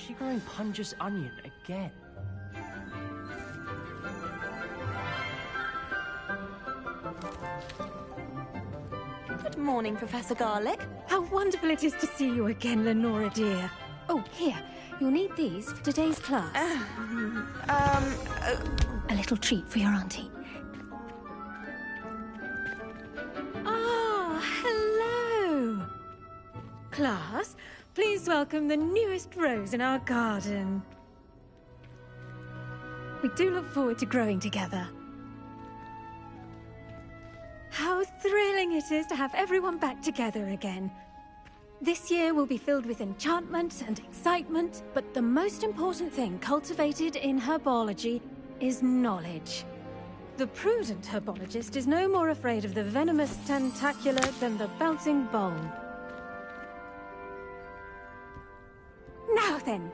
she growing Punja's onion again? Good morning, Professor Garlic. How wonderful it is to see you again, Lenora dear. Oh, here. You'll need these for today's class. A little treat for your auntie. Ah, hello! Class, please welcome the newest rose in our garden. We do look forward to growing together. How thrilling it is to have everyone back together again. This year will be filled with enchantment and excitement, but the most important thing cultivated in herbology is knowledge. The prudent herbologist is no more afraid of the venomous tentacula than the bouncing bulb. Now then,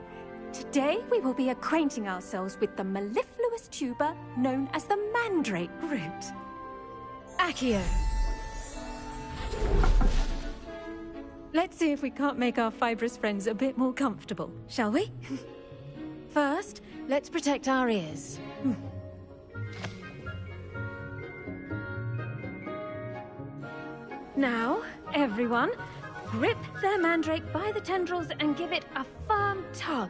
today we will be acquainting ourselves with the mellifluous tuber known as the mandrake root. Accio. Let's see if we can't make our fibrous friends a bit more comfortable, shall we? First, let's protect our ears. Now, everyone, grip their mandrake by the tendrils and give it a firm tug.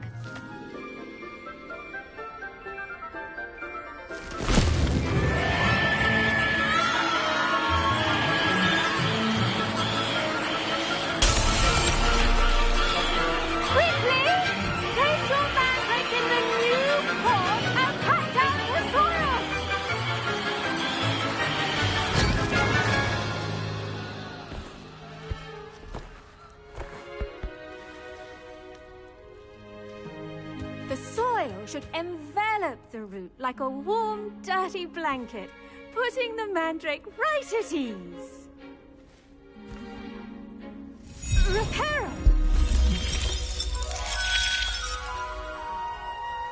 Should envelop the root like a warm, dirty blanket, putting the mandrake right at ease. Reparo!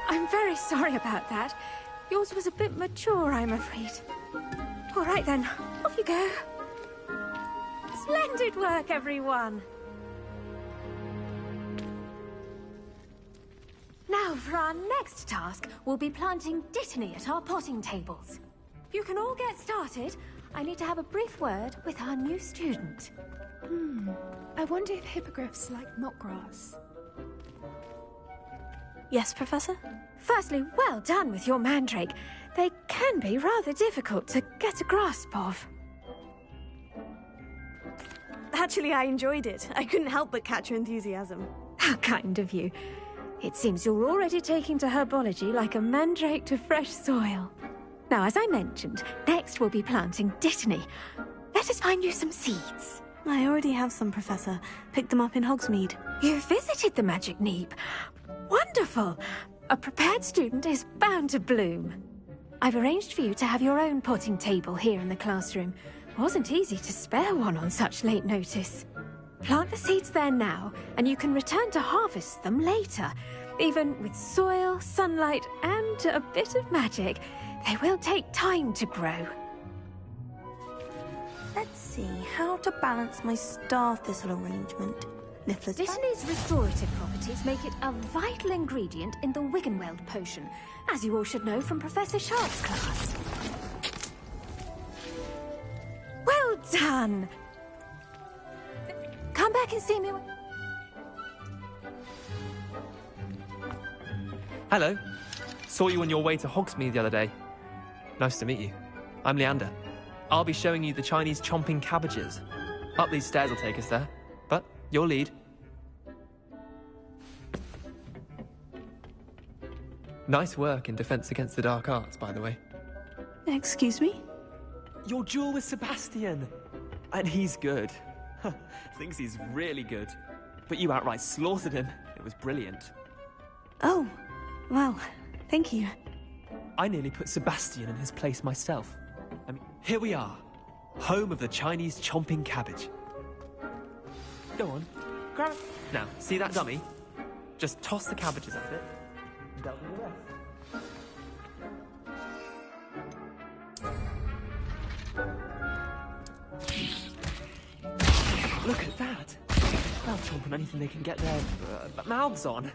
I'm very sorry about that. Yours was a bit mature, I'm afraid. All right then, off you go. Splendid work, everyone. Now, for our next task, we'll be planting dittany at our potting tables. You can all get started. I need to have a brief word with our new student. I wonder if hippogriffs like knotgrass. Yes, Professor? Firstly, well done with your mandrake. They can be rather difficult to get a grasp of. Actually, I enjoyed it. I couldn't help but catch your enthusiasm. How kind of you. It seems you're already taking to herbology like a mandrake to fresh soil. Now, as I mentioned, next we'll be planting dittany. Let us find you some seeds. I already have some, Professor. Picked them up in Hogsmeade. You visited the Magic Neep. Wonderful! A prepared student is bound to bloom. I've arranged for you to have your own potting table here in the classroom. Wasn't easy to spare one on such late notice. Plant the seeds there now, and you can return to harvest them later. Even with soil, sunlight, and a bit of magic, they will take time to grow. Let's see, how to balance my star thistle arrangement. Dittany's restorative properties make it a vital ingredient in the Wiggenweld potion, as you all should know from Professor Sharp's class. Well done! Come back and see me when... Hello. Saw you on your way to Hogsmeade the other day. Nice to meet you. I'm Leander. I'll be showing you the Chinese chomping cabbages. Up these stairs will take us there, but your lead. Nice work in Defense Against the Dark Arts, by the way. Excuse me? Your duel with Sebastian! And he's good. Thinks he's really good. But you outright slaughtered him. It was brilliant. Oh, well, thank you. I nearly put Sebastian in his place myself. I mean, here we are. Home of the Chinese chomping cabbage. Go on, grab it. Now, see that dummy? Just toss the cabbages at it. And that'll be the rest. Look at that! They'll chomp on anything they can get their mouths on.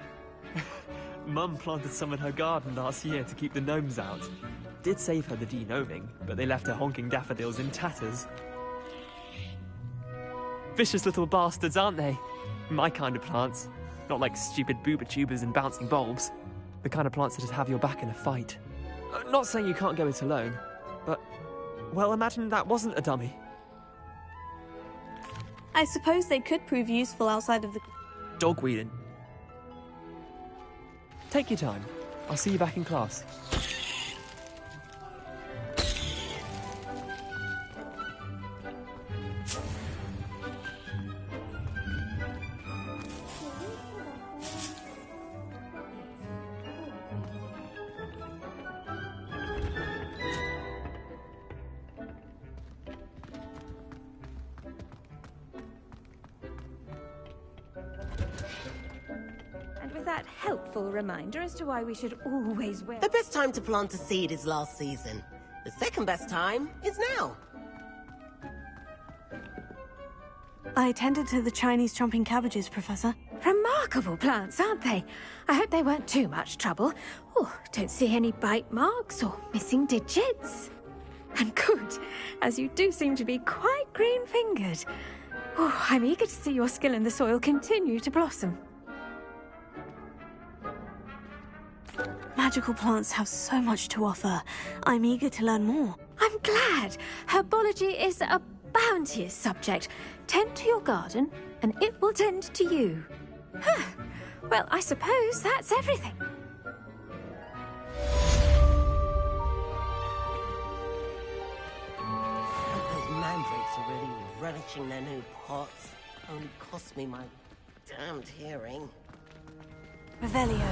Mum planted some in her garden last year to keep the gnomes out. Did save her the de-gnoming, but they left her honking daffodils in tatters. Vicious little bastards, aren't they? My kind of plants. Not like stupid booba tubers and bouncing bulbs. The kind of plants that just have your back in a fight. Not saying you can't go it alone, but... well, imagine that wasn't a dummy. I suppose they could prove useful outside of the... Dogweeding. Take your time. I'll see you back in class. And with that helpful reminder as to why we should always wear... The best time to plant a seed is last season. The second best time is now. I attended to the Chinese chomping cabbages, Professor. Remarkable plants, aren't they? I hope they weren't too much trouble. Oh, don't see any bite marks or missing digits. And good, as you do seem to be quite green-fingered. Oh, I'm eager to see your skill in the soil continue to blossom. Magical plants have so much to offer. I'm eager to learn more. I'm glad. Herbology is a bounteous subject. Tend to your garden, and it will tend to you. Huh. Well, I suppose that's everything. Those mandrakes are really relishing their new pots. Only cost me my damned hearing. Revelio.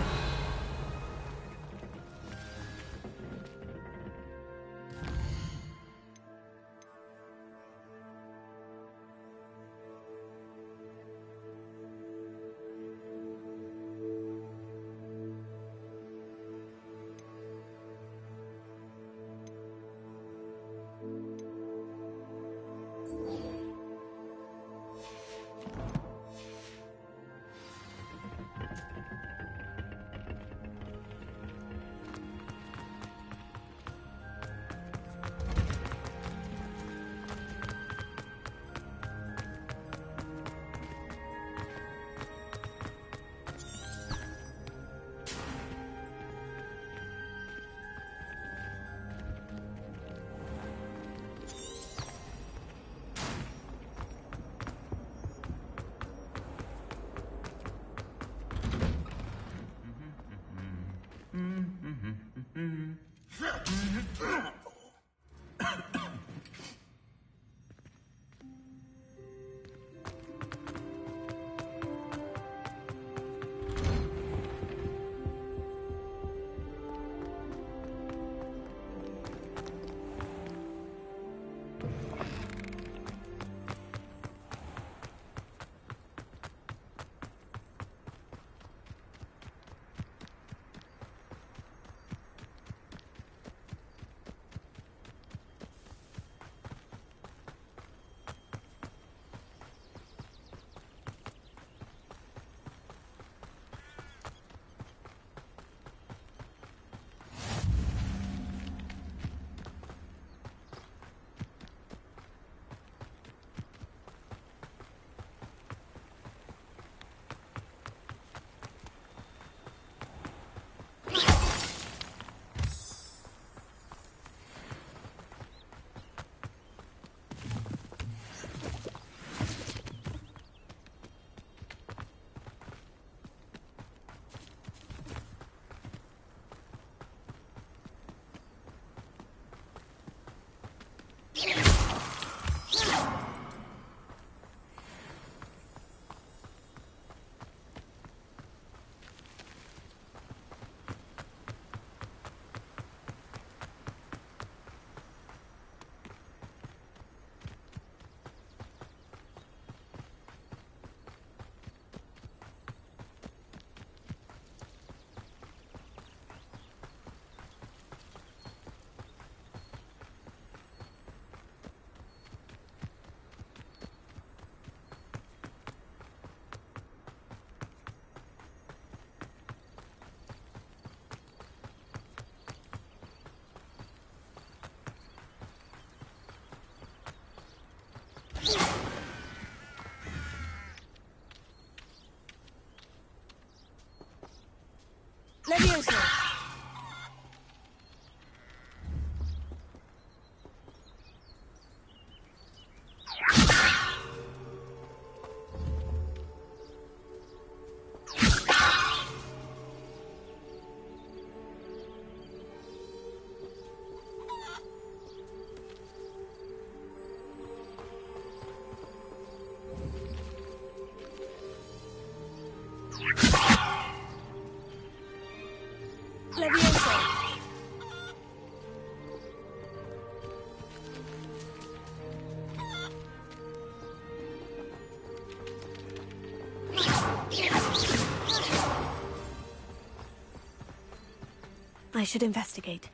I should investigate.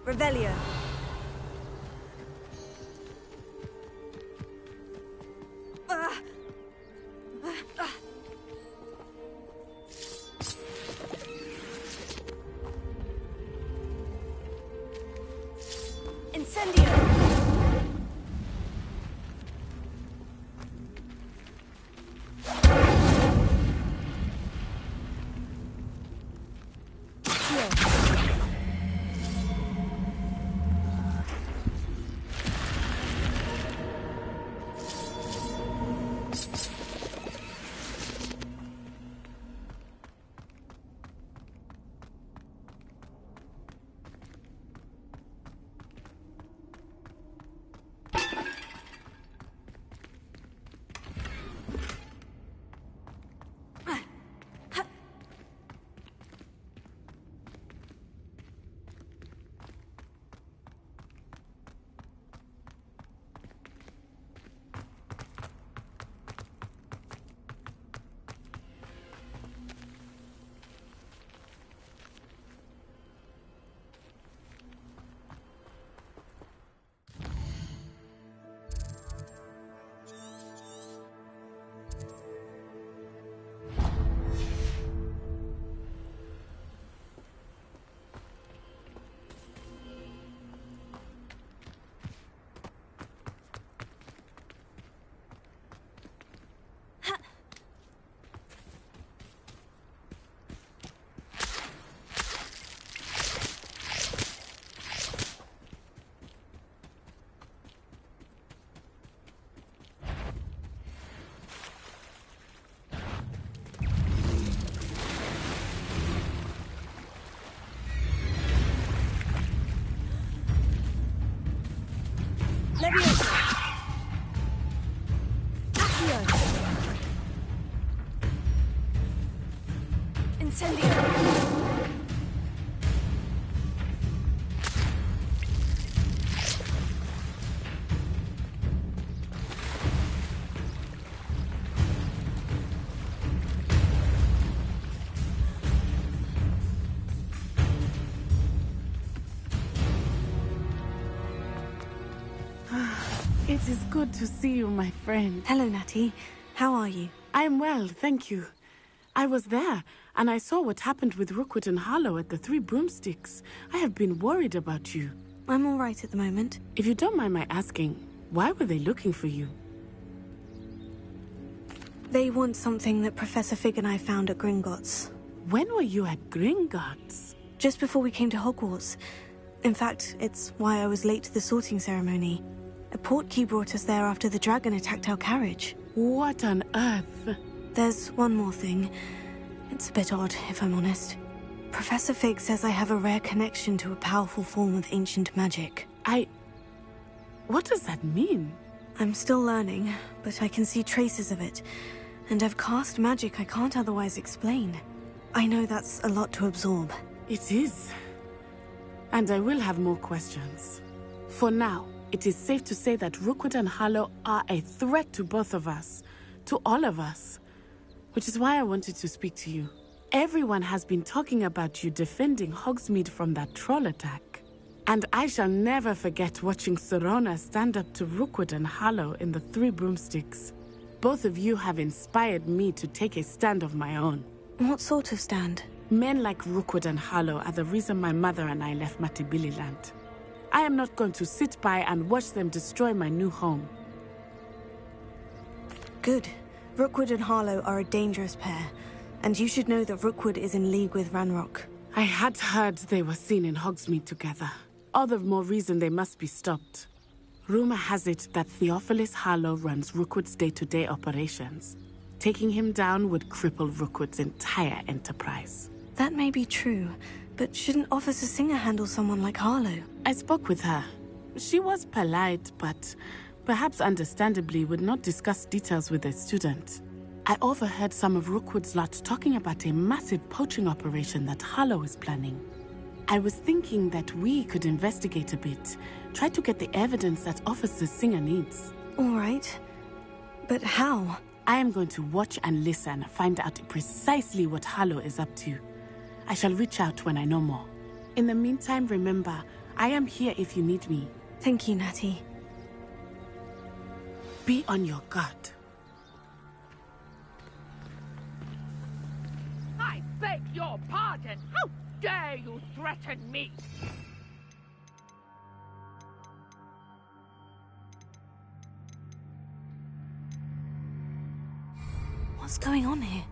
Revelio. Incendio. It is good to see you, my friend. Hello, Natty. How are you? I'm well, thank you. I was there, and I saw what happened with Rookwood and Harlow at the Three Broomsticks. I have been worried about you. I'm all right at the moment. If you don't mind my asking, why were they looking for you? They want something that Professor Fig and I found at Gringotts. When were you at Gringotts? Just before we came to Hogwarts. In fact, it's why I was late to the sorting ceremony. A portkey brought us there after the dragon attacked our carriage. What on earth? There's one more thing. It's a bit odd, if I'm honest. Professor Fig says I have a rare connection to a powerful form of ancient magic. What does that mean? I'm still learning, but I can see traces of it. And I've cast magic I can't otherwise explain. I know that's a lot to absorb. It is. And I will have more questions. For now, it is safe to say that Rookwood and Harlow are a threat to both of us. To all of us. Which is why I wanted to speak to you. Everyone has been talking about you defending Hogsmeade from that troll attack. And I shall never forget watching Serona stand up to Rookwood and Harlow in the Three Broomsticks. Both of you have inspired me to take a stand of my own. What sort of stand? Men like Rookwood and Harlow are the reason my mother and I left Matibililand. I am not going to sit by and watch them destroy my new home. Good. Rookwood and Harlow are a dangerous pair, and you should know that Rookwood is in league with Ranrock. I had heard they were seen in Hogsmeade together. All the more reason they must be stopped. Rumor has it that Theophilus Harlow runs Rookwood's day-to-day operations. Taking him down would cripple Rookwood's entire enterprise. That may be true, but shouldn't Officer Singer handle someone like Harlow? I spoke with her. She was polite, but perhaps understandably would not discuss details with a student. I overheard some of Rookwood's lot talking about a massive poaching operation that Harlow is planning. I was thinking that we could investigate a bit, try to get the evidence that Officer Singer needs. All right. But how? I am going to watch and listen, find out precisely what Harlow is up to. I shall reach out when I know more. In the meantime, remember, I am here if you need me. Thank you, Natty. Be on your guard. I beg your pardon! How dare you threaten me? What's going on here?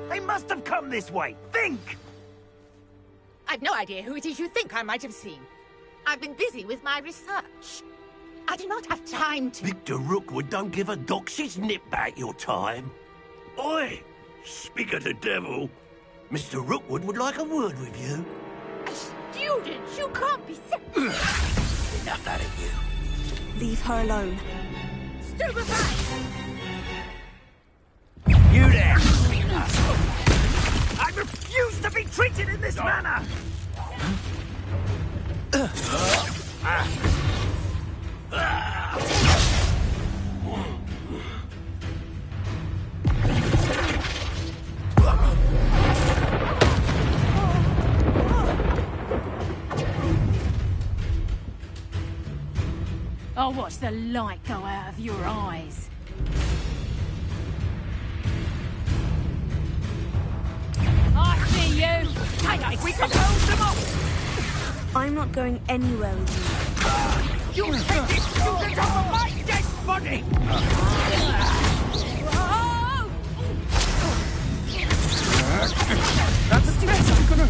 They must have come this way. Think! I've no idea who it is you think I might have seen. I've been busy with my research. I do not have time to... Victor Rookwood don't give a doxy's nip back your time. Oi! Speak of the devil. Mr. Rookwood would like a word with you. A student? You can't be... Enough out of you. Leave her alone. Stupefy! You there! I refuse to be treated in this manner! I'll watch the light go out of your eyes. I see you! Hey, we can hold them off! I'm not going anywhere with you. You take this student off of my dead body! That's a mess, I'm gonna...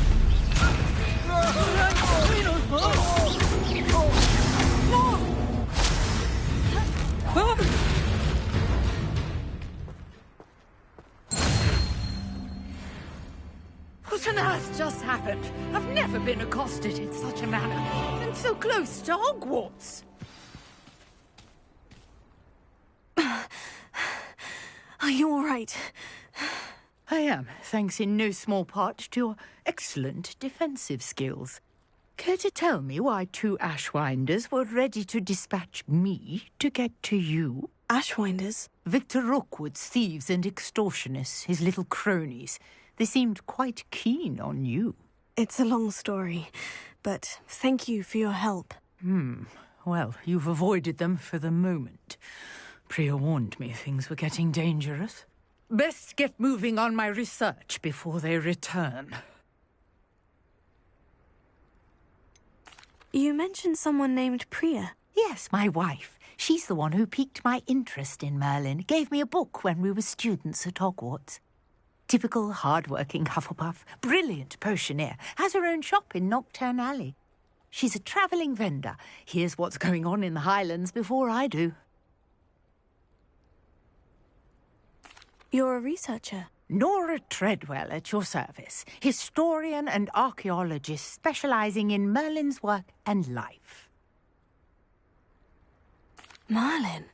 What on earth just happened? I've never been accosted in such a manner. And so close to Hogwarts. Are you all right? I am, thanks in no small part to your excellent defensive skills. Care to tell me why two Ashwinders were ready to dispatch me to get to you? Ashwinders? Victor Rookwood's thieves and extortionists, his little cronies. They seemed quite keen on you. It's a long story, but thank you for your help. Well, you've avoided them for the moment. Priya warned me things were getting dangerous. Best get moving on my research before they return. You mentioned someone named Priya. Yes, my wife. She's the one who piqued my interest in Merlin. Gave me a book when we were students at Hogwarts. Typical hard-working Hufflepuff, brilliant potioneer, has her own shop in Nocturne Alley. She's a travelling vendor. Hears what's going on in the Highlands before I do. You're a researcher. Nora Treadwell at your service, historian and archaeologist specialising in Merlin's work and life. Merlin?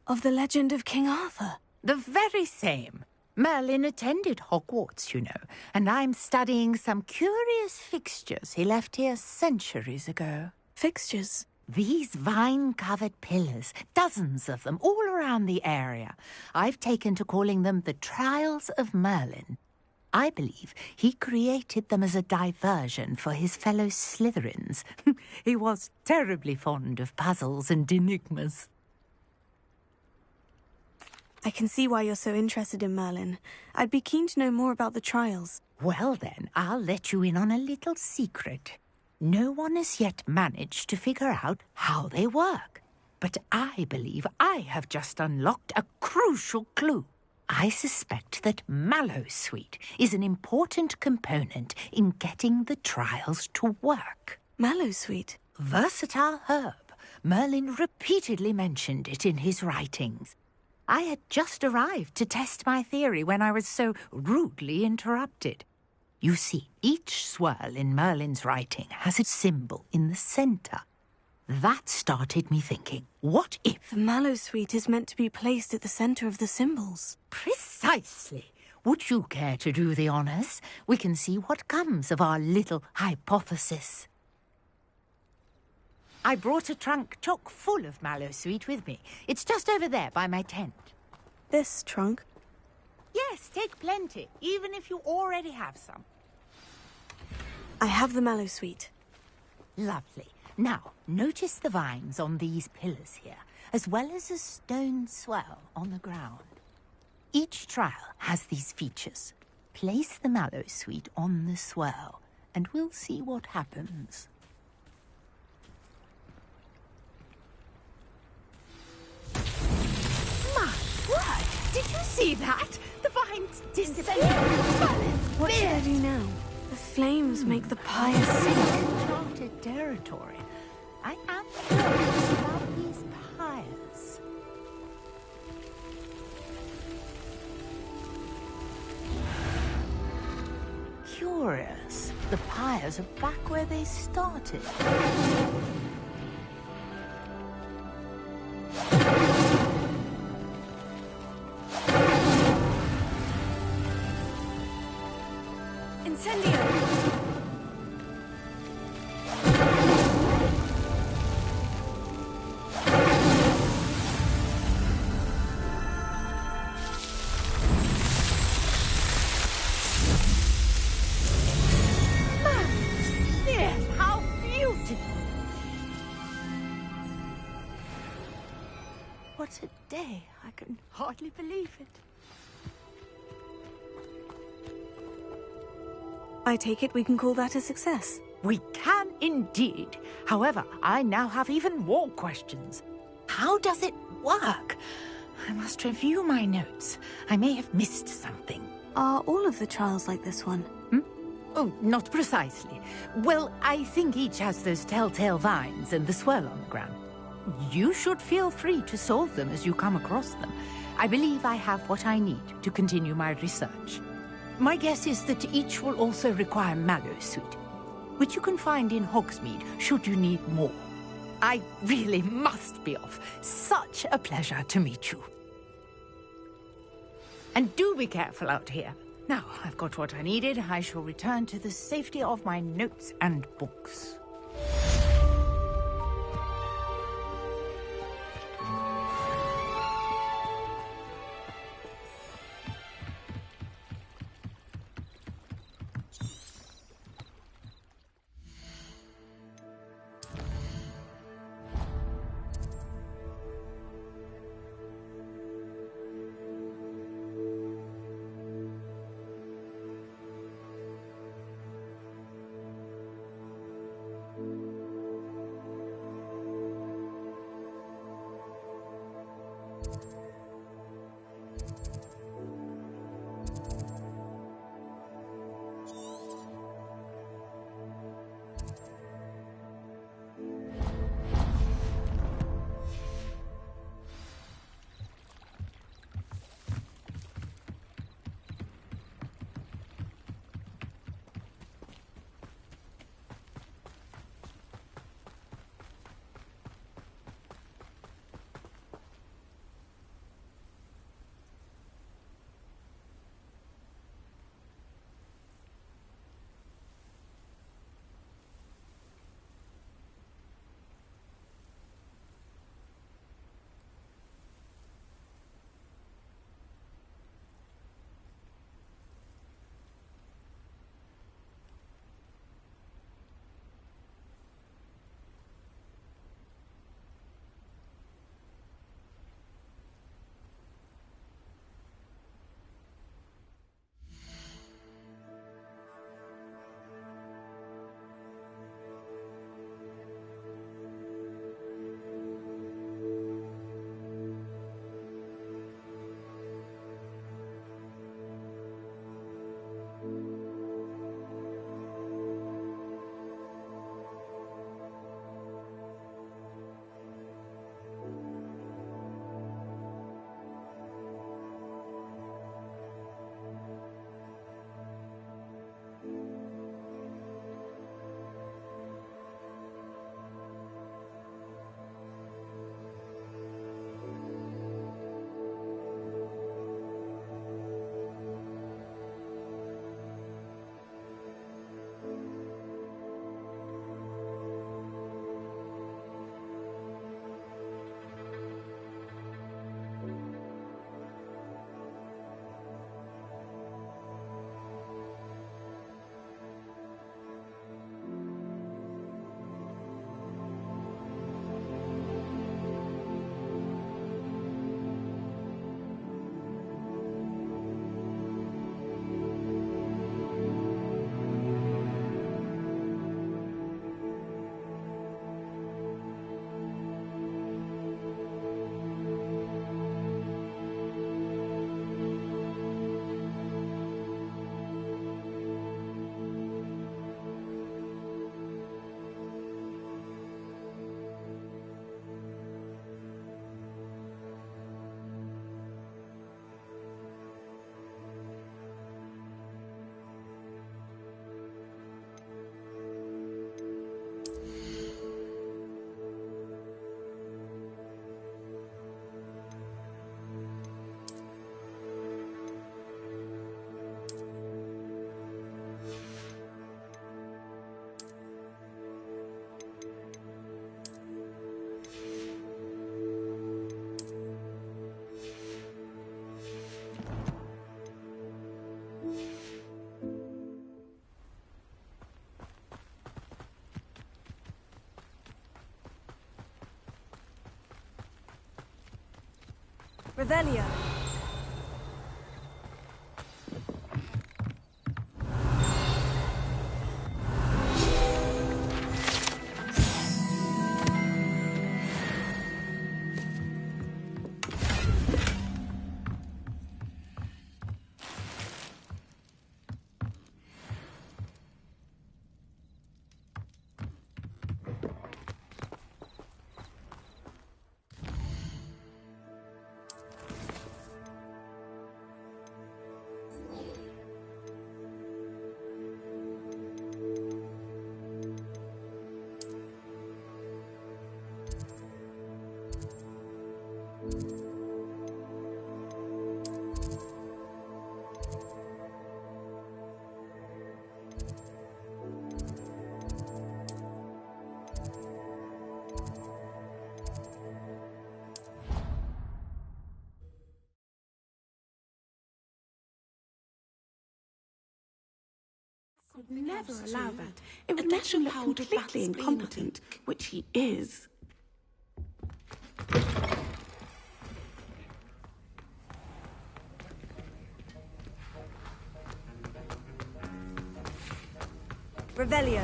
Of the legend of King Arthur? The very same. Merlin attended Hogwarts, you know, and I'm studying some curious fixtures he left here centuries ago. Fixtures? These vine-covered pillars, dozens of them, all around the area. I've taken to calling them the Trials of Merlin. I believe he created them as a diversion for his fellow Slytherins. He was terribly fond of puzzles and enigmas. I can see why you're so interested in Merlin. I'd be keen to know more about the trials. Well then, I'll let you in on a little secret. No one has yet managed to figure out how they work. But I believe I have just unlocked a crucial clue. I suspect that Mallowsweet is an important component in getting the trials to work. Mallowsweet? Versatile herb. Merlin repeatedly mentioned it in his writings. I had just arrived to test my theory when I was so rudely interrupted. You see, each swirl in Merlin's writing has a symbol in the centre. That started me thinking, what if... The Mallowsweet is meant to be placed at the centre of the symbols. Precisely. Would you care to do the honours? We can see what comes of our little hypothesis. I brought a trunk chock full of Mallowsweet with me. It's just over there by my tent. This trunk? Yes, take plenty, even if you already have some. I have the Mallowsweet. Lovely. Now, notice the vines on these pillars here, as well as a stone swell on the ground. Each trial has these features. Place the Mallowsweet on the swell, and we'll see what happens. My word! Did you see that? The vines disappeared. What should I do now? The flames make the pyres sink. Uncharted territory. I am curious about these pyres. Curious. The pyres are back where they started. Incendio! Yes, how beautiful! What a day. I can hardly believe it. I take it we can call that a success. We can indeed. However, I now have even more questions. How does it work? I must review my notes. I may have missed something. Are all of the trials like this one? Oh, not precisely. Well, I think each has those telltale vines and the swirl on the ground. You should feel free to solve them as you come across them. I believe I have what I need to continue my research. My guess is that each will also require Mallowsweet, which you can find in Hogsmeade should you need more. I really must be off. Such a pleasure to meet you. And do be careful out here. Now, I've got what I needed. I shall return to the safety of my notes and books. Revelio. Could never allow that. It would make him look completely incompetent, which he is. Revelio.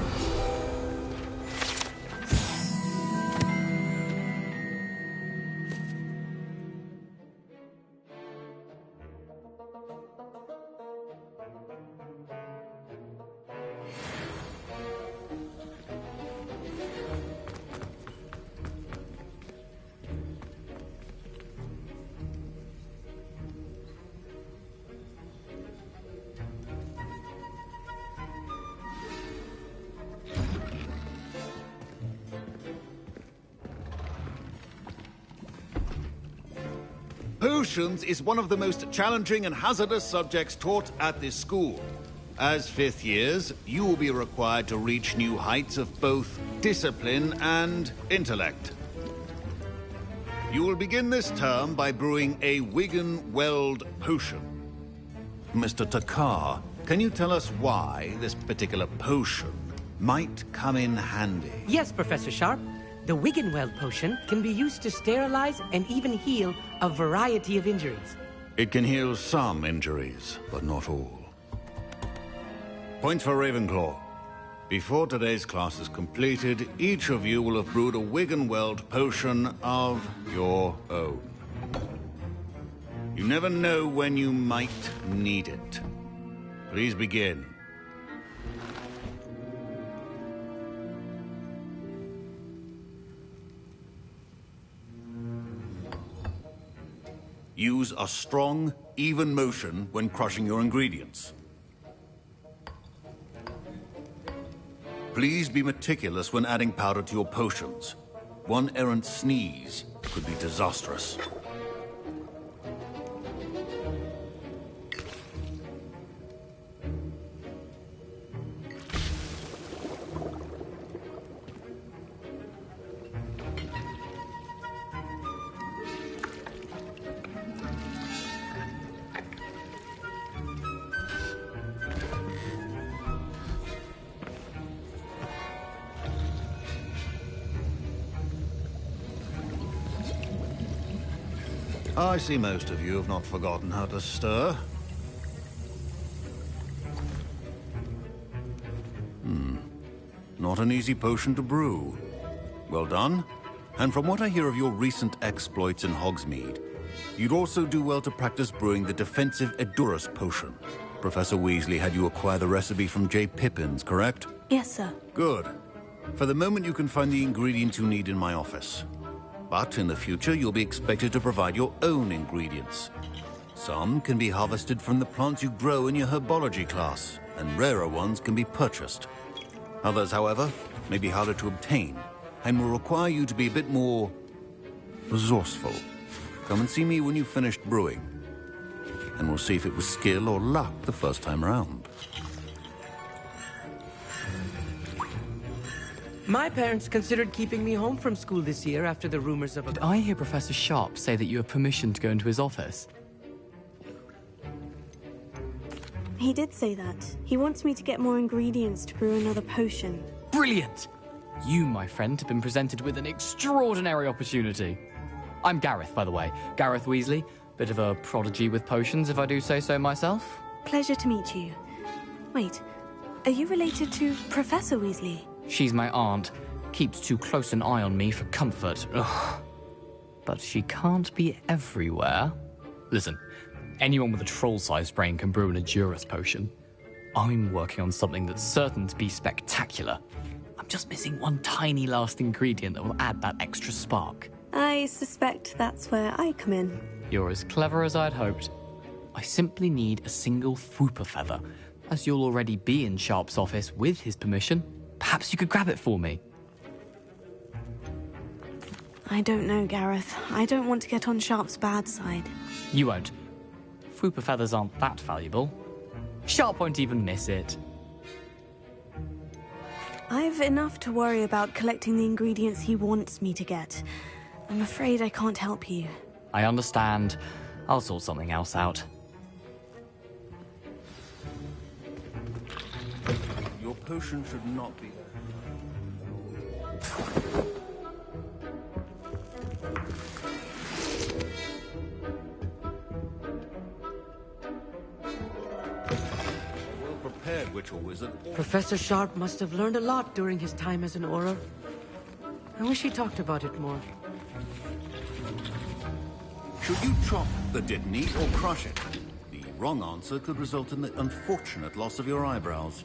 Potions is one of the most challenging and hazardous subjects taught at this school. As fifth years, you will be required to reach new heights of both discipline and intellect. You will begin this term by brewing a Wigan-Weld potion. Mr. Takar, can you tell us why this particular potion might come in handy? Yes, Professor Sharp. The Wigan-Weld potion can be used to sterilize and even heal a variety of injuries. It can heal some injuries, but not all. Point for Ravenclaw. Before today's class is completed, each of you will have brewed a Wigan-Weld potion of your own. You never know when you might need it. Please begin. Use a strong, even motion when crushing your ingredients. Please be meticulous when adding powder to your potions. One errant sneeze could be disastrous. I see most of you have not forgotten how to stir. Not an easy potion to brew. Well done. And from what I hear of your recent exploits in Hogsmeade, you'd also do well to practice brewing the defensive Edurus potion. Professor Weasley had you acquire the recipe from J. Pippins, correct? Yes, sir. Good. For the moment, you can find the ingredients you need in my office. But in the future, you'll be expected to provide your own ingredients. Some can be harvested from the plants you grow in your herbology class, and rarer ones can be purchased. Others, however, may be harder to obtain, and will require you to be a bit more resourceful. Come and see me when you've finished brewing, and we'll see if it was skill or luck the first time around. My parents considered keeping me home from school this year after the rumors of a... Did I hear Professor Sharp say that you have permission to go into his office? He did say that. He wants me to get more ingredients to brew another potion. Brilliant! You, my friend, have been presented with an extraordinary opportunity. I'm Gareth, by the way. Gareth Weasley. Bit of a prodigy with potions, if I do say so myself. Pleasure to meet you. Wait, are you related to Professor Weasley? She's my aunt. Keeps too close an eye on me for comfort. Ugh. But she can't be everywhere. Listen, anyone with a troll-sized brain can brew an Edurus potion. I'm working on something that's certain to be spectacular. I'm just missing one tiny last ingredient that will add that extra spark. I suspect that's where I come in. You're as clever as I'd hoped. I simply need a single Fwooper feather. As you'll already be in Sharp's office with his permission, perhaps you could grab it for me. I don't know, Gareth. I don't want to get on Sharp's bad side. You won't. Fwooper feathers aren't that valuable. Sharp won't even miss it. I've enough to worry about collecting the ingredients he wants me to get. I'm afraid I can't help you. I understand. I'll sort something else out. Your potion should not be well-prepared witch or wizard. Professor Sharp must have learned a lot during his time as an Auror. I wish he talked about it more. Should you chop the Dittany or crush it? The wrong answer could result in the unfortunate loss of your eyebrows.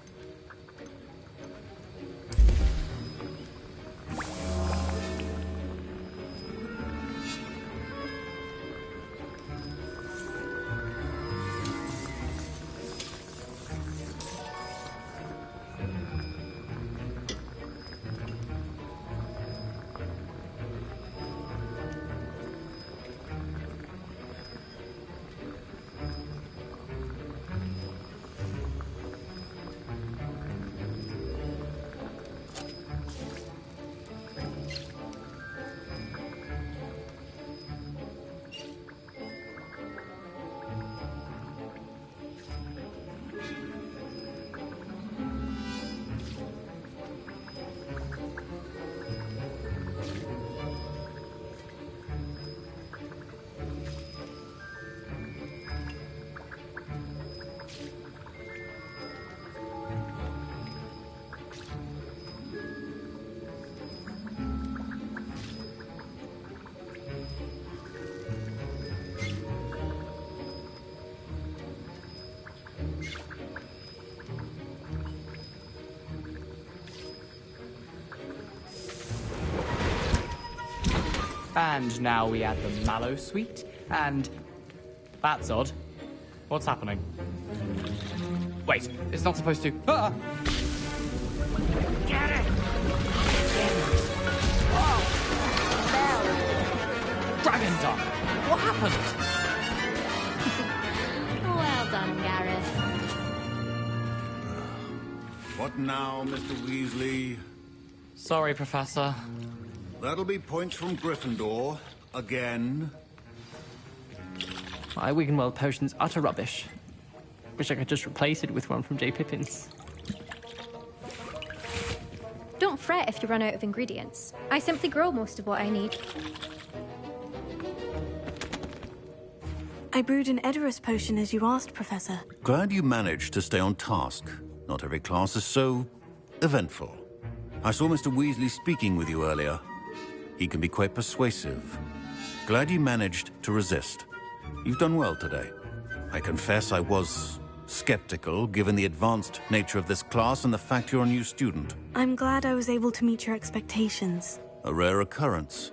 And now we add the mallow sweet, and... That's odd. What's happening? Wait, it's not supposed to... Ah! Get it! Oh! Dragon Dung! What happened? Well done, Gareth. What now, Mr. Weasley? Sorry, Professor. That'll be points from Gryffindor. Again. My Wiggenweld potion's utter rubbish. Wish I could just replace it with one from J. Pippin's. Don't fret if you run out of ingredients. I simply grow most of what I need. I brewed an Edurus potion as you asked, Professor. Glad you managed to stay on task. Not every class is so eventful. I saw Mr. Weasley speaking with you earlier. He can be quite persuasive. Glad you managed to resist. You've done well today. I confess I was skeptical, given the advanced nature of this class and the fact you're a new student. I'm glad I was able to meet your expectations. A rare occurrence.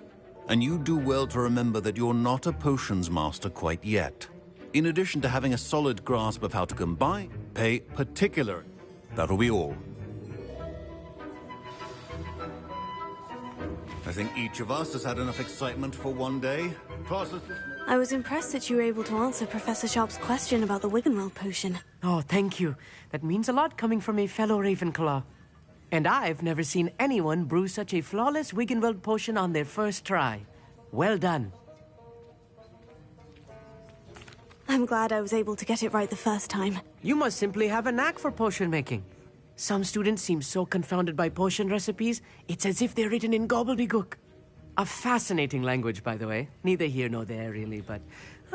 And you do well to remember that you're not a potions master quite yet. In addition to having a solid grasp of how to combine, pay particular. That'll be all. I think each of us has had enough excitement for one day. Classes. I was impressed that you were able to answer Professor Sharp's question about the Wiggenweld potion. Oh, thank you. That means a lot coming from a fellow Ravenclaw. And I've never seen anyone brew such a flawless Wiggenweld potion on their first try. Well done. I'm glad I was able to get it right the first time. You must simply have a knack for potion making. Some students seem so confounded by potion recipes, it's as if they're written in gobbledygook. A fascinating language, by the way. Neither here nor there, really, but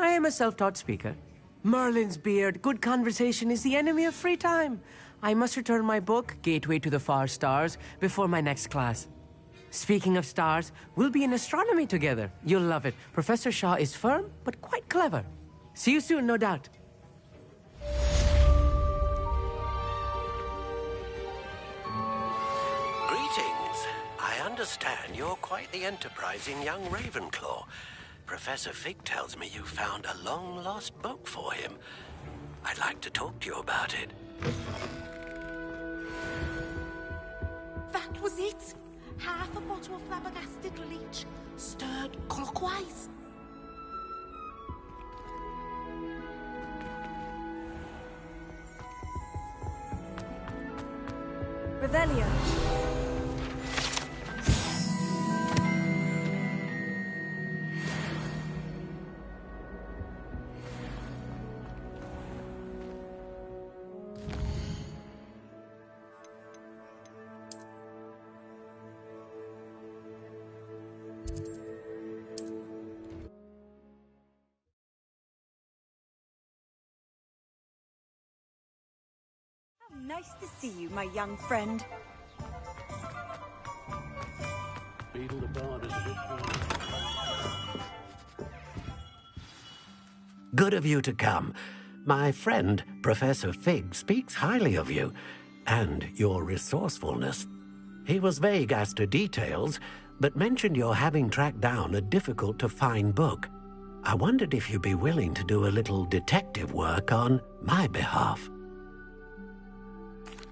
I am a self-taught speaker. Merlin's beard, good conversation is the enemy of free time. I must return my book, Gateway to the Far Stars, before my next class. Speaking of stars, we'll be in astronomy together. You'll love it. Professor Shaw is firm, but quite clever. See you soon, no doubt. Greetings. I understand you're quite the enterprising young Ravenclaw. Professor Fig tells me you found a long-lost book for him. I'd like to talk to you about it. That was it. Half a bottle of flabbergasted leech, stirred clockwise. Revelio. Nice to see you, my young friend. Good of you to come. My friend, Professor Fig, speaks highly of you and your resourcefulness. He was vague as to details, but mentioned your having tracked down a difficult-to-find book. I wondered if you'd be willing to do a little detective work on my behalf.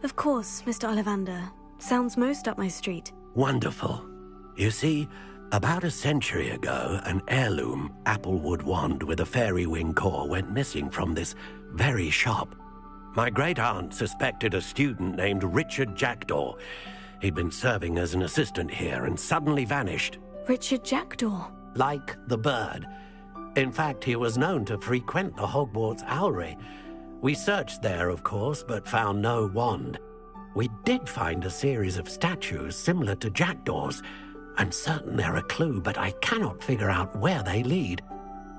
Of course, Mr. Ollivander. Sounds most up my street. Wonderful. You see, about a century ago, an heirloom applewood wand with a fairy wing core went missing from this very shop. My great-aunt suspected a student named Richard Jackdaw. He'd been serving as an assistant here and suddenly vanished. Richard Jackdaw? Like the bird. In fact, he was known to frequent the Hogwarts Owlry. We searched there, of course, but found no wand. We did find a series of statues similar to Jackdaw's. I'm certain they're a clue, but I cannot figure out where they lead.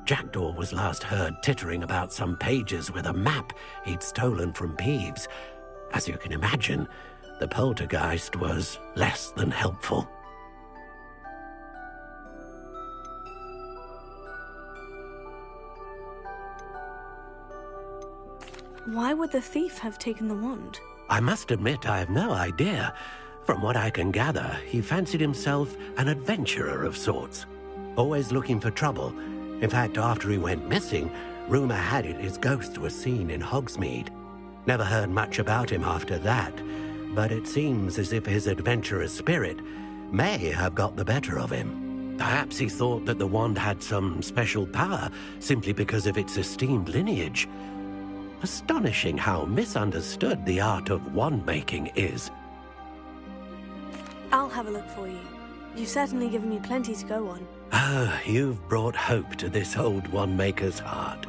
Jackdaw was last heard tittering about some pages with a map he'd stolen from Peeves. As you can imagine, the poltergeist was less than helpful. Why would the thief have taken the wand? I must admit I have no idea. From what I can gather, he fancied himself an adventurer of sorts. Always looking for trouble. In fact, after he went missing, rumor had it his ghost was seen in Hogsmeade. Never heard much about him after that, but it seems as if his adventurous spirit may have got the better of him. Perhaps he thought that the wand had some special power simply because of its esteemed lineage. Astonishing how misunderstood the art of wand-making is. I'll have a look for you. You've certainly given me plenty to go on. Ah, you've brought hope to this old wand-maker's heart.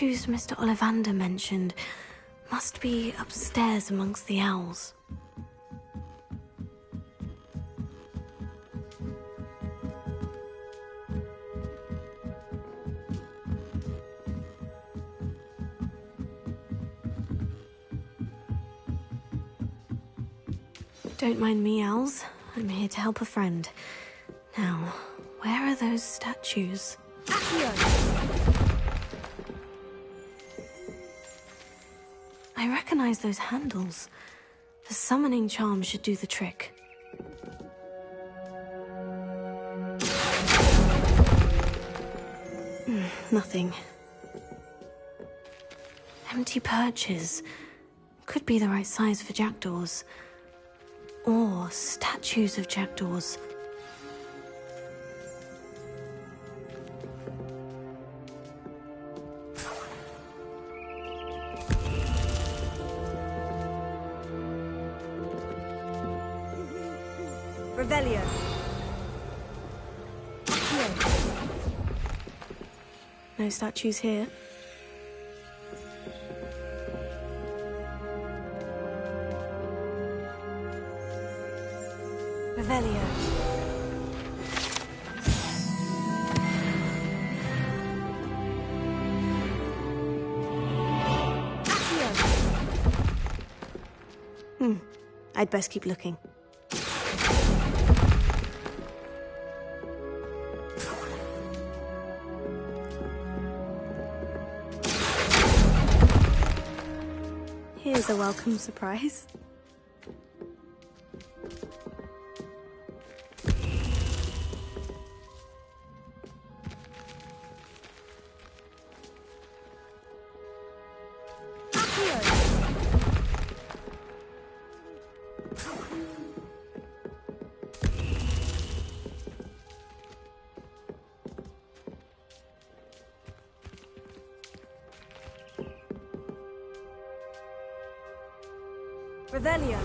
statues Mr. Ollivander mentioned must be upstairs amongst the owls. Don't mind me, owls. I'm here to help a friend. Now, where are those statues? I recognize those handles. The summoning charm should do the trick. Nothing. Empty perches. Could be the right size for jackdaws. Or statues of jackdaws. Revelio. No statues here. Revelio. I'd best keep looking. Here's a welcome surprise. Revelio.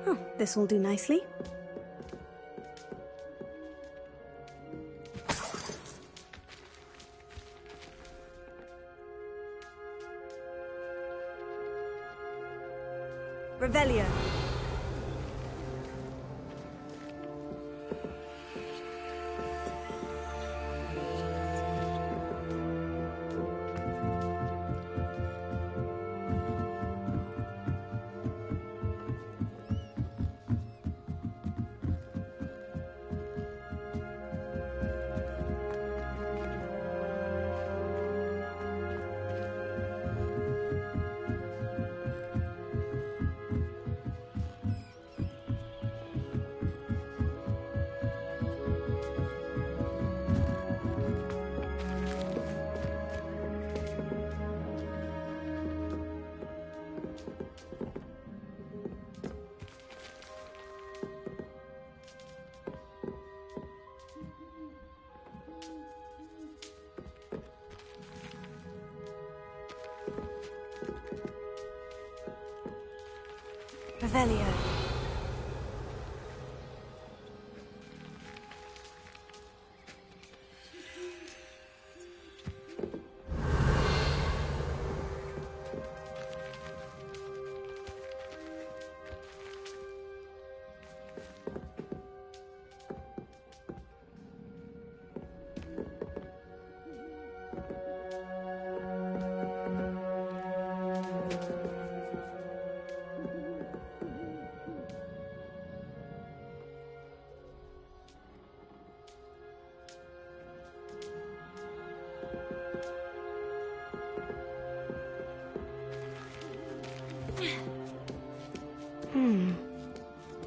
Oh, this will do nicely. Revelio. Revelio.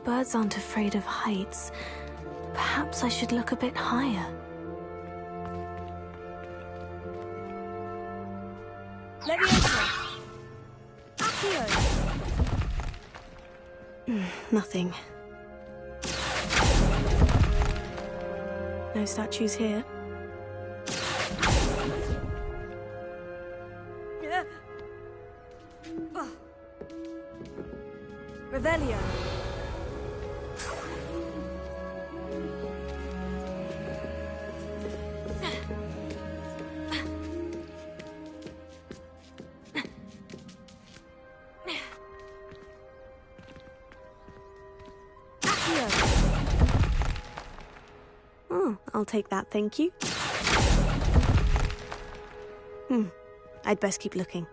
Birds aren't afraid of heights. Perhaps I should look a bit higher. Nothing. No statues here. Revelio. Oh, I'll take that, thank you. I'd best keep looking.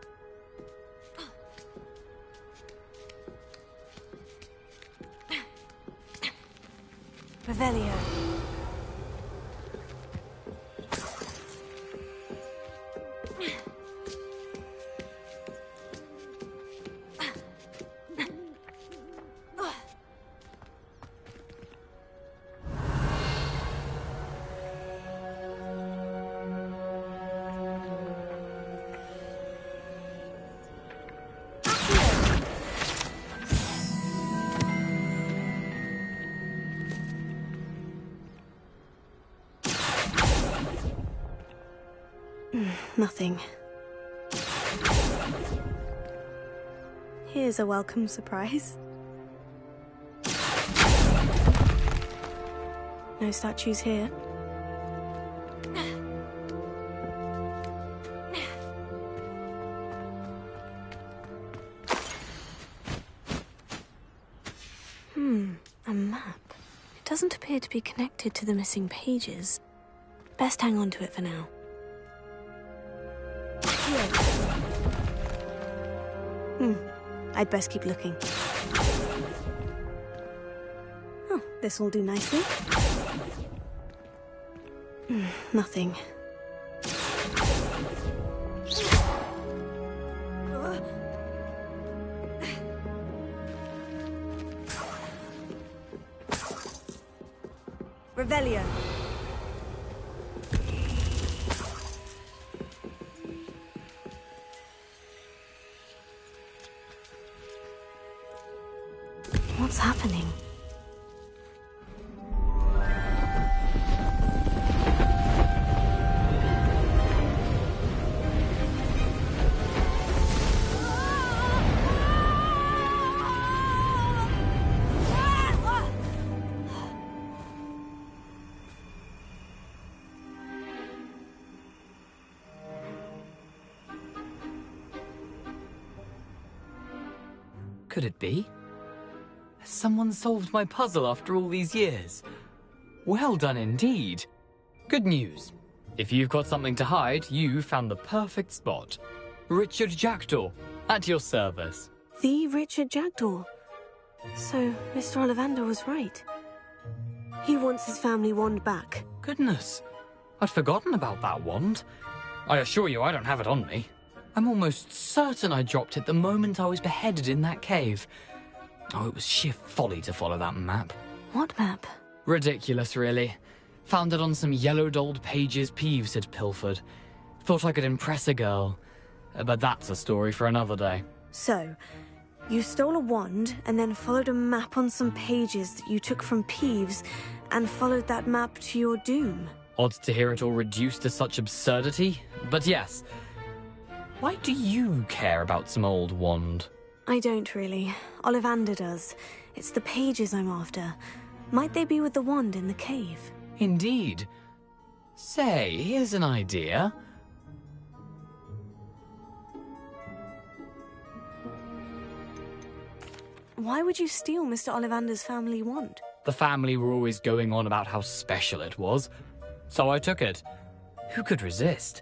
Revelio. Nothing. Here's a welcome surprise. No statues here. A map. It doesn't appear to be connected to the missing pages. Best hang on to it for now. I'd best keep looking. Oh, this'll do nicely. Nothing. Revelio. What's happening? Could it be? Has someone solved my puzzle after all these years? Well done indeed. Good news. If you've got something to hide, you found the perfect spot. Richard Jackdaw, at your service. The Richard Jackdaw. So, Mr. Ollivander was right. He wants his family wand back. Goodness, I'd forgotten about that wand. I assure you I don't have it on me. I'm almost certain I dropped it the moment I was beheaded in that cave. Oh, it was sheer folly to follow that map. What map? Ridiculous, really. Found it on some yellowed old pages Peeves had pilfered. Thought I could impress a girl. But that's a story for another day. So, you stole a wand and then followed a map on some pages that you took from Peeves and followed that map to your doom. Odd to hear it all reduced to such absurdity, but yes. Why do you care about some old wand? I don't really. Ollivander does. It's the pages I'm after. Might they be with the wand in the cave? Indeed. Say, here's an idea. Why would you steal Mr. Ollivander's family wand? The family were always going on about how special it was, so I took it. Who could resist?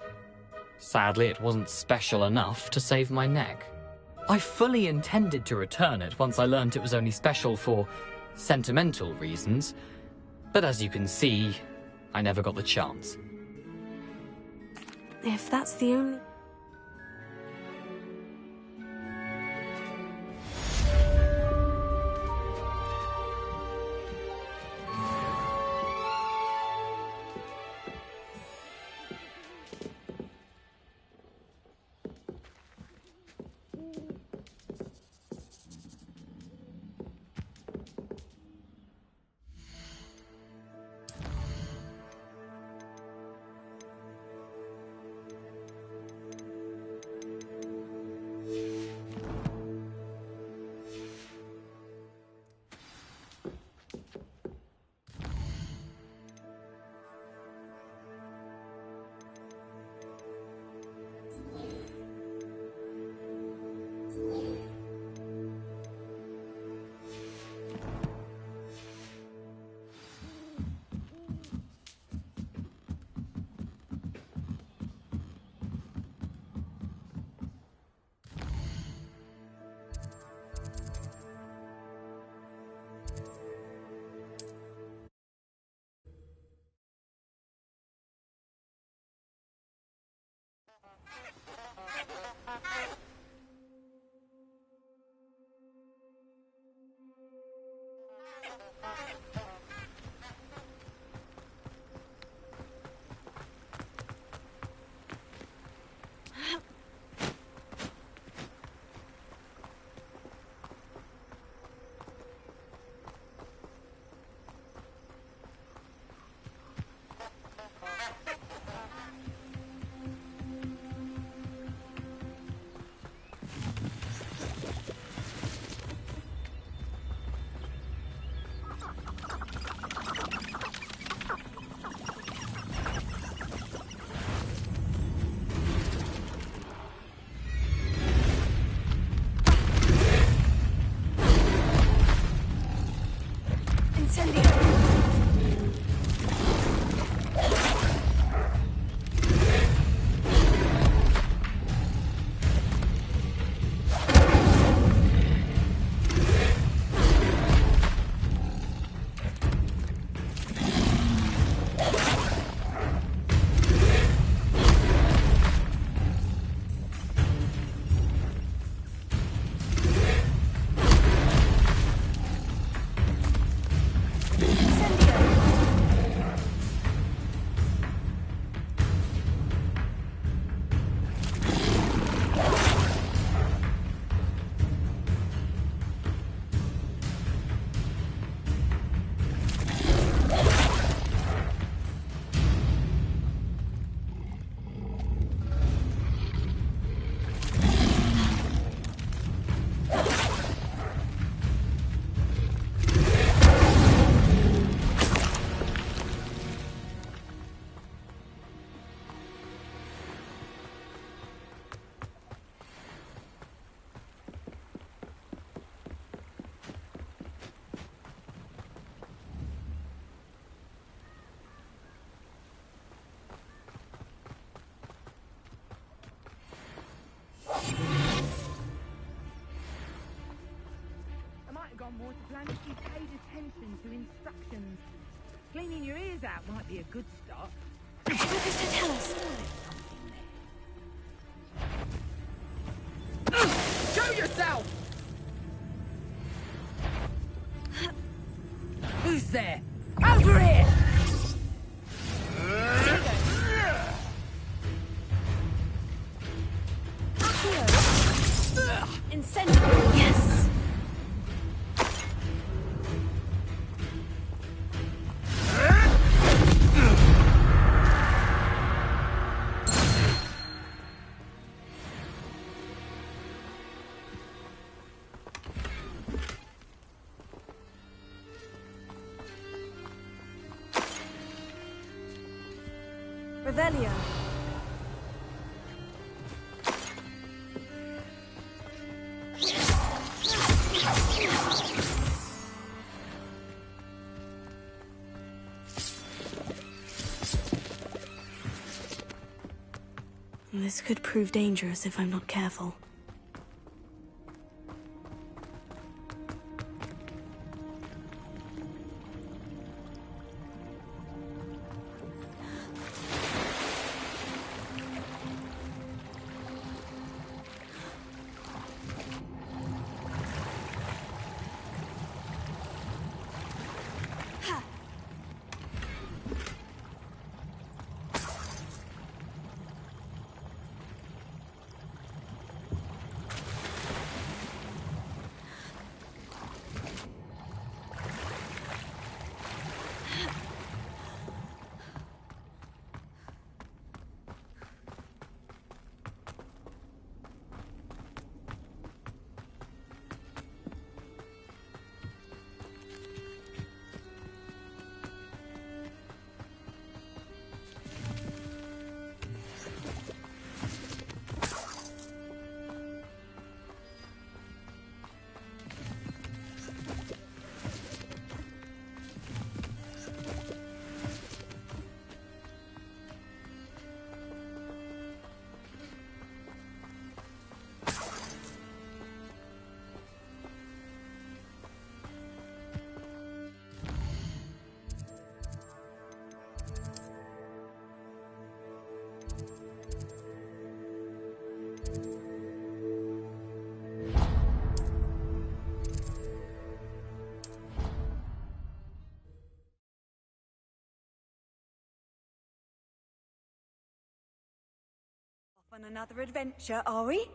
Sadly, it wasn't special enough to save my neck. I fully intended to return it once I learned it was only special for sentimental reasons, but as you can see, I never got the chance. If that's the only... More to plan if you paid attention to instructions. Cleaning your ears out might be a good start. What does that tell us? Show yourself! Who's there? Over here! Incendiary! Yes! Revelio. This could prove dangerous if I'm not careful. On another adventure, are we?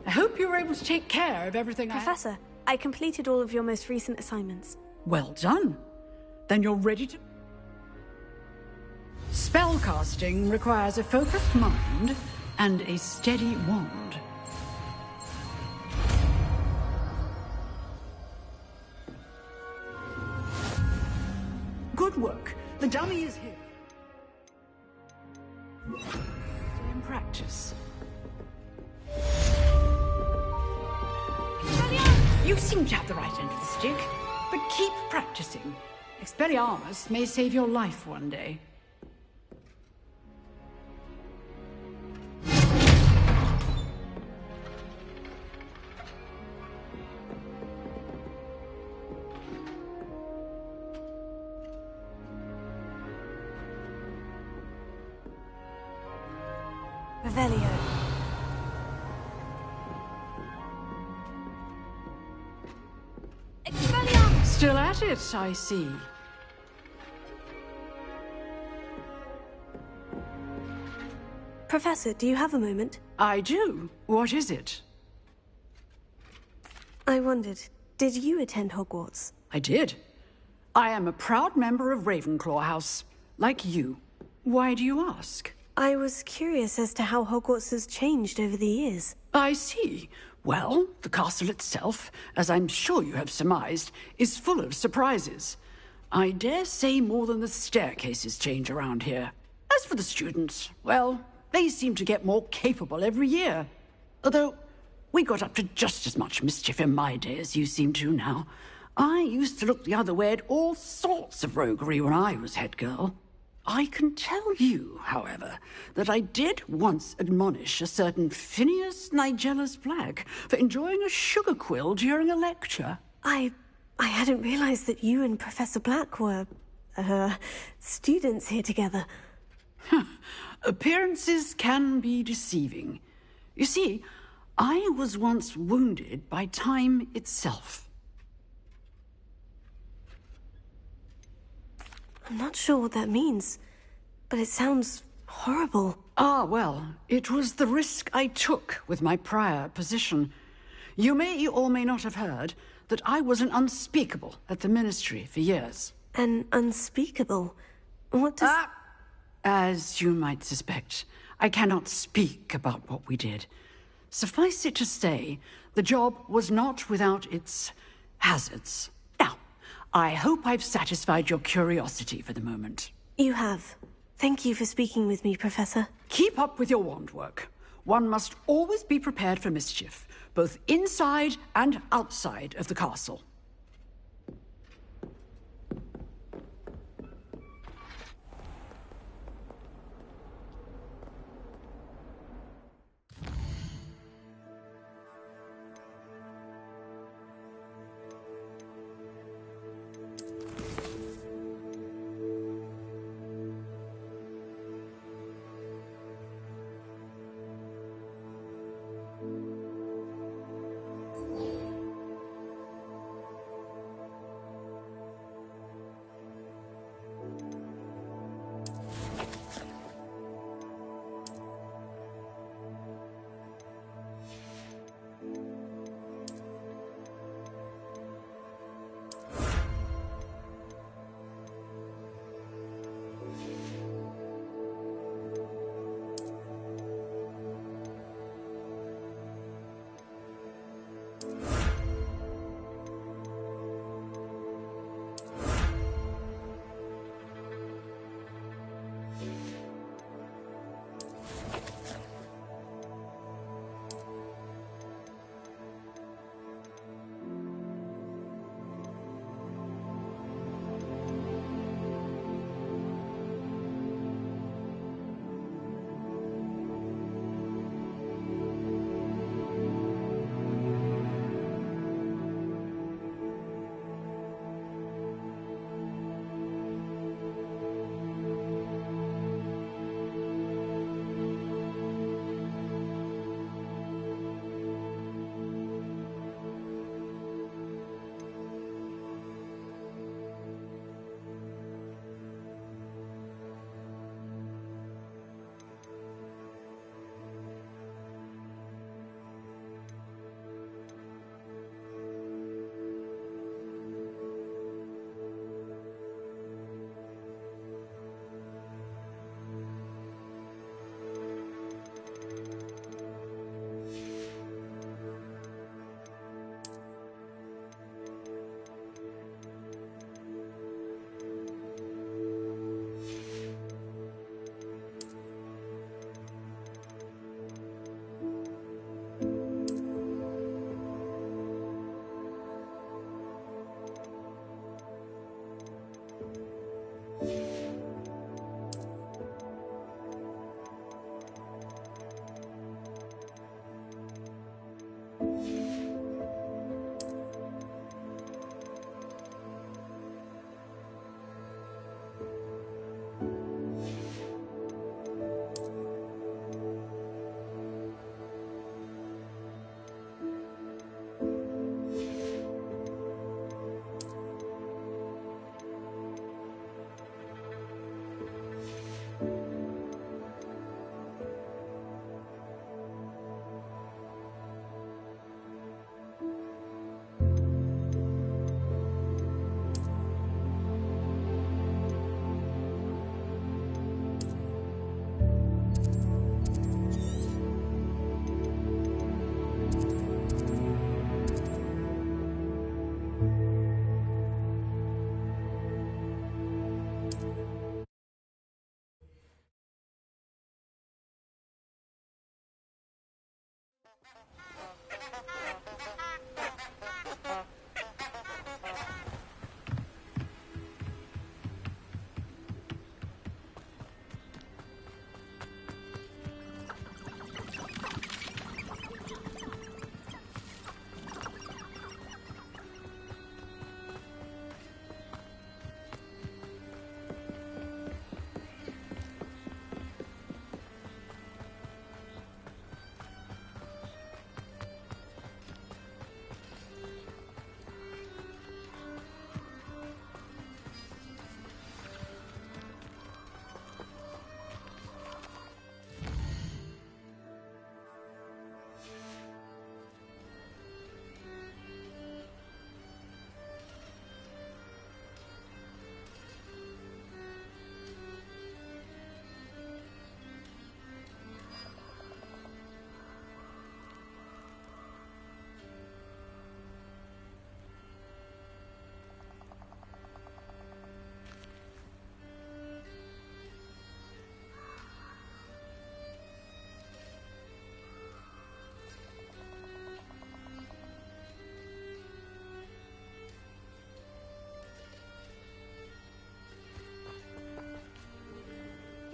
I hope you were able to take care of everything Professor, I completed all of your most recent assignments. Well done. Then you're ready to... Spellcasting requires a focused mind and a steady wand. Good work. The dummy is here. Stay in practice. You seem to have the right end of the stick, but keep practicing. Expelliarmus may save your life one day. Revelio. Still at it, I see. Professor, do you have a moment? I do. What is it? I wondered, did you attend Hogwarts? I did. I am a proud member of Ravenclaw House, like you. Why do you ask? I was curious as to how Hogwarts has changed over the years. I see. Well, the castle itself, as I'm sure you have surmised, is full of surprises. I dare say more than the staircases change around here. As for the students, well, they seem to get more capable every year. Although, we got up to just as much mischief in my day as you seem to now. I used to look the other way at all sorts of roguery when I was head girl. I can tell you, however, that I did once admonish a certain Phineas Nigellus Black for enjoying a sugar quill during a lecture. I hadn't realized that you and Professor Black were, students here together. Appearances can be deceiving. You see, I was once wounded by time itself. I'm not sure what that means, but it sounds horrible. Ah, well, it was the risk I took with my prior position. You may or may not have heard that I was an unspeakable at the Ministry for years. An unspeakable? What does... As you might suspect, I cannot speak about what we did. Suffice it to say, the job was not without its hazards. Now, I hope I've satisfied your curiosity for the moment. You have. Thank you for speaking with me, Professor. Keep up with your wand work. One must always be prepared for mischief, both inside and outside of the castle.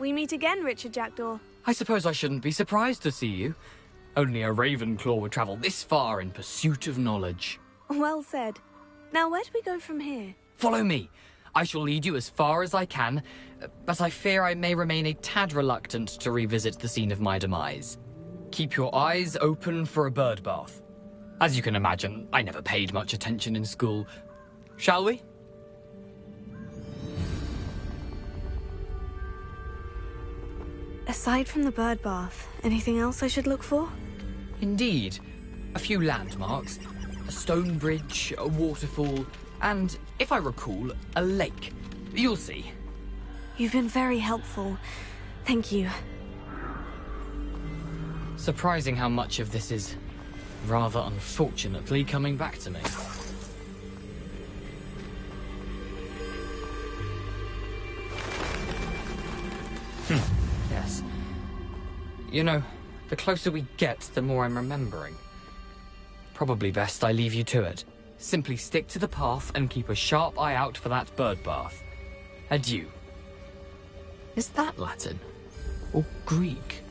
We meet again, Richard Jackdaw. I suppose I shouldn't be surprised to see you. Only a Ravenclaw would travel this far in pursuit of knowledge. Well said. Now, where do we go from here? Follow me. I shall lead you as far as I can, but I fear I may remain a tad reluctant to revisit the scene of my demise. Keep your eyes open for a bird bath. As you can imagine, I never paid much attention in school. Shall we? Aside from the bird bath, anything else I should look for? Indeed. A few landmarks, a stone bridge, a waterfall, and, if I recall, a lake. You'll see. You've been very helpful. Thank you. Surprising how much of this is rather unfortunately coming back to me. Yes. You know, the closer we get, the more I'm remembering. Probably best I leave you to it. Simply stick to the path and keep a sharp eye out for that bird bath. Adieu. Is that Latin? Or Greek?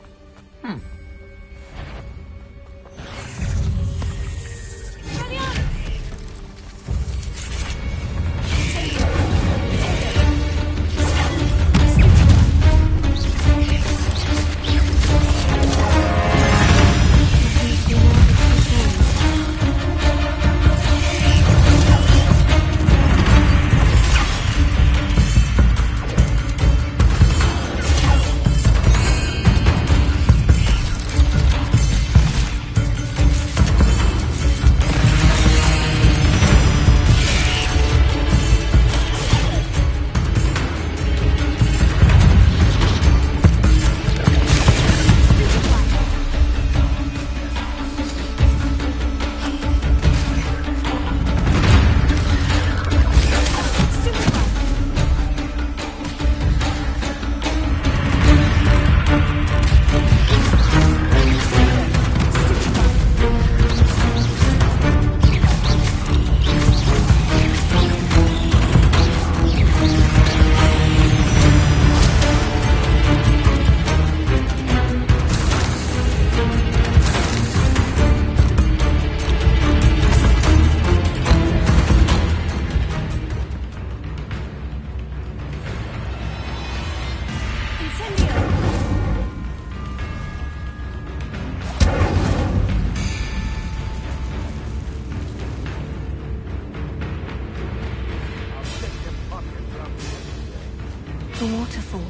The waterfall.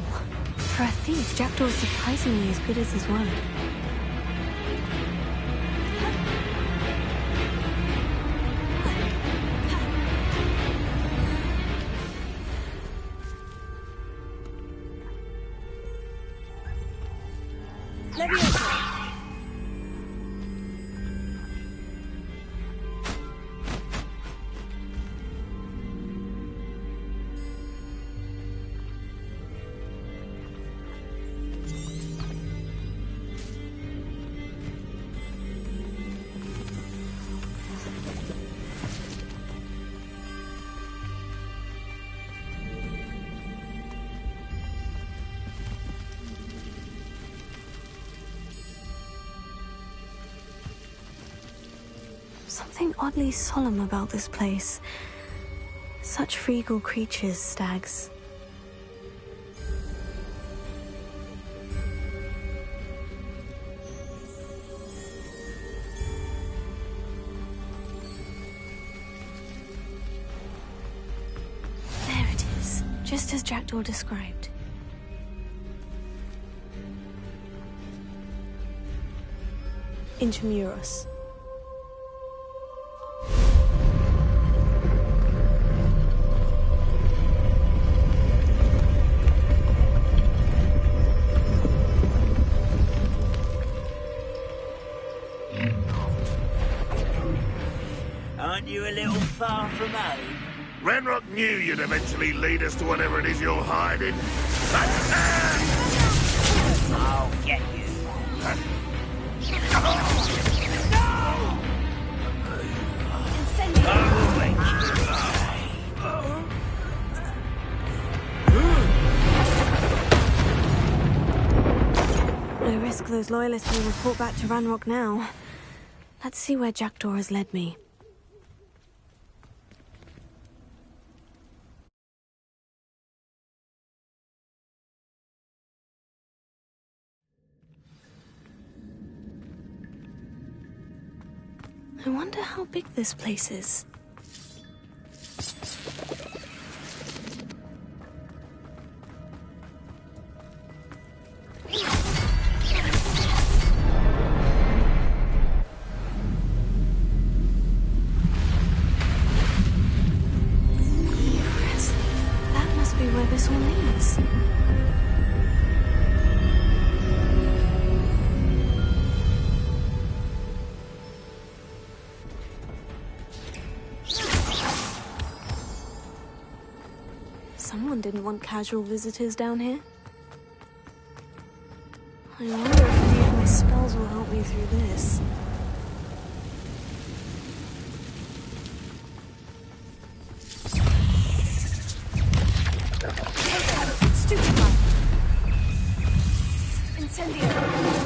For a thief, Jackdaw is surprisingly as good as his word. Something oddly solemn about this place. Such regal creatures, stags. There it is, just as Jackdaw described. Intramuros. Aren't you a little far from home? Ranrock knew you'd eventually lead us to whatever it is you're hiding. I'll get you. No risk those loyalists will report back to Ranrock now. Let's see where Jackdaw has led me. I wonder how big this place is. Impressive. That must be where this all leads. Someone didn't want casual visitors down here. I wonder if any of my spells will help me through this. Stupefy! Incendio!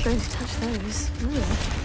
Going to touch those. Ugh.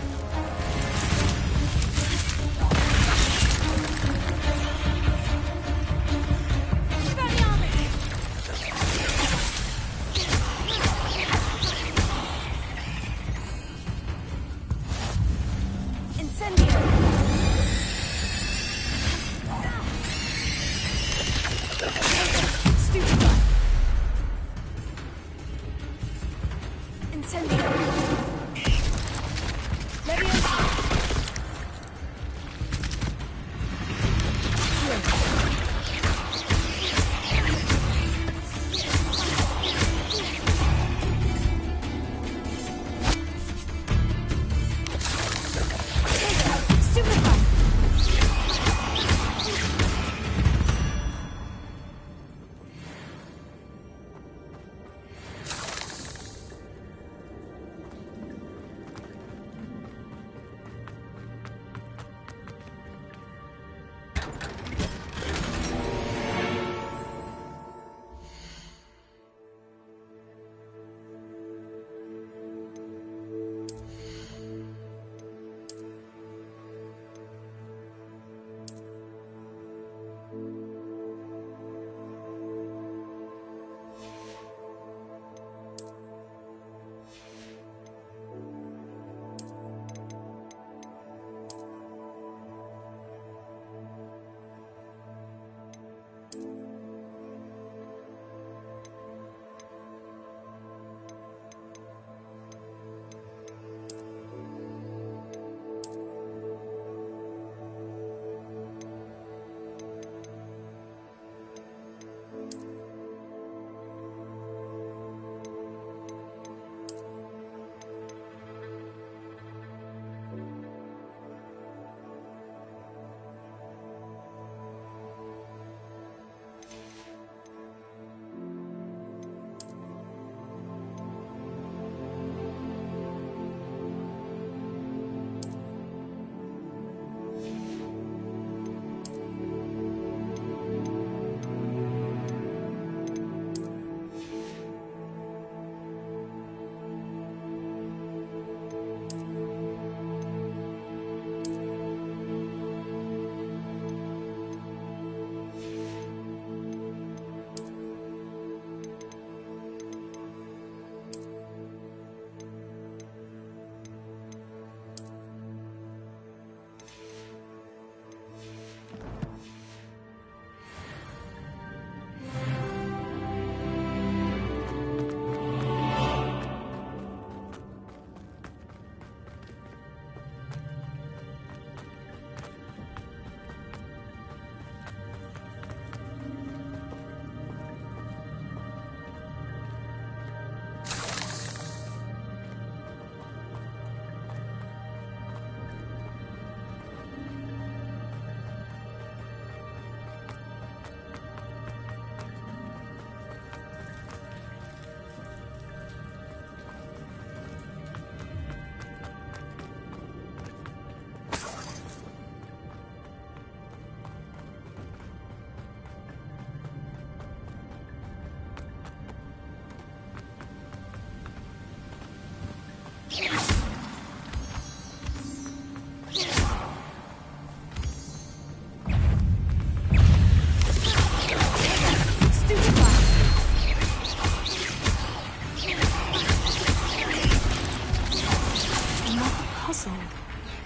Puzzle.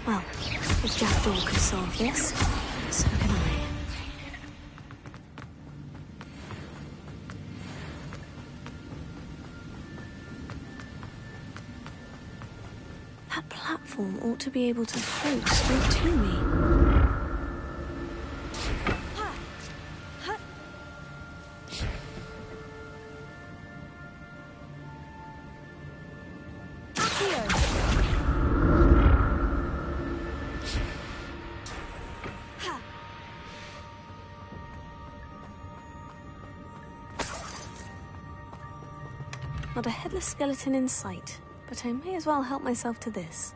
Well, if Jackdaw could solve this, so can I. That platform ought to be able to float straight to me. Not a headless skeleton in sight, but I may as well help myself to this.